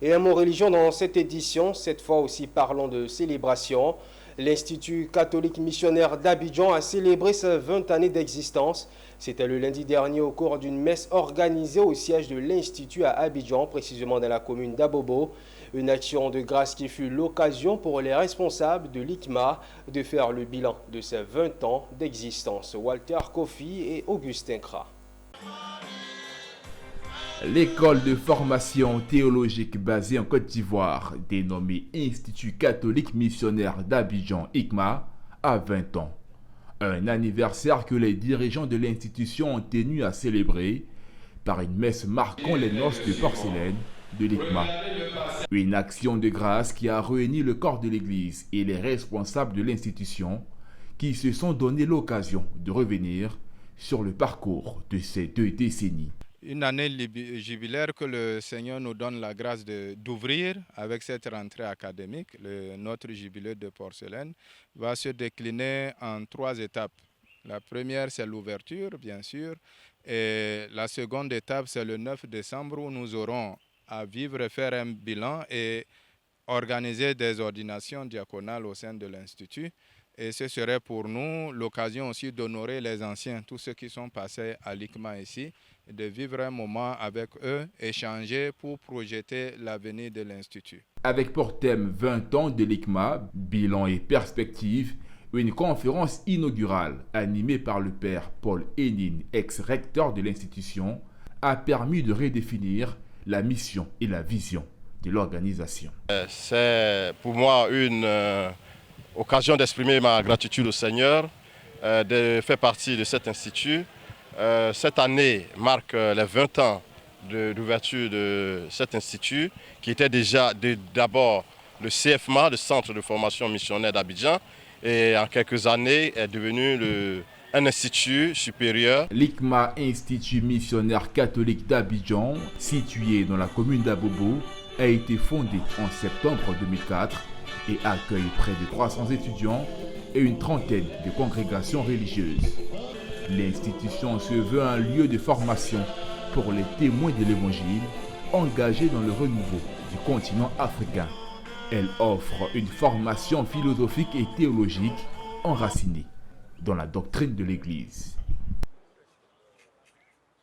Et un mot religion dans cette édition, cette fois aussi parlons de célébration. L'Institut catholique missionnaire d'Abidjan a célébré ses 20 années d'existence. C'était le lundi dernier au cours d'une messe organisée au siège de l'Institut à Abidjan, précisément dans la commune d'Abobo. Une action de grâce qui fut l'occasion pour les responsables de l'ICMA de faire le bilan de ses 20 ans d'existence. Walter Kofi et Augustin Kra. L'école de formation théologique basée en Côte d'Ivoire, dénommée Institut catholique missionnaire d'Abidjan ICMA, a 20 ans. Un anniversaire que les dirigeants de l'institution ont tenu à célébrer par une messe marquant les noces de porcelaine de l'ICMA. Une action de grâce qui a réuni le corps de l'Église et les responsables de l'institution qui se sont donné l'occasion de revenir sur le parcours de ces 2 décennies. Une année jubilaire que le Seigneur nous donne la grâce d'ouvrir avec cette rentrée académique. Notre jubilé de porcelaine va se décliner en 3 étapes. La première, c'est l'ouverture, bien sûr. Et la seconde étape, c'est le 9 décembre où nous aurons à vivre et faire un bilan et organiser des ordinations diaconales au sein de l'Institut. Et ce serait pour nous l'occasion aussi d'honorer les anciens, tous ceux qui sont passés à l'ICMA ici, de vivre un moment avec eux, échanger pour projeter l'avenir de l'Institut. Avec pour thème 20 ans de l'ICMA, bilan et perspectives, une conférence inaugurale animée par le père Paul Hénine, ex-recteur de l'institution, a permis de redéfinir la mission et la vision de l'organisation. C'est pour moi une occasion d'exprimer ma gratitude au Seigneur, de faire partie de cet institut. Cette année marque les 20 ans d'ouverture de cet institut, qui était déjà d'abord le CFMA, le Centre de formation missionnaire d'Abidjan, et en quelques années est devenu un institut supérieur. L'ICMA, Institut missionnaire catholique d'Abidjan, situé dans la commune d'Abobo, a été fondé en septembre 2004 et accueille près de 300 étudiants et une trentaine de congrégations religieuses. L'institution se veut un lieu de formation pour les témoins de l'Évangile engagés dans le renouveau du continent africain. Elle offre une formation philosophique et théologique enracinée dans la doctrine de l'Église.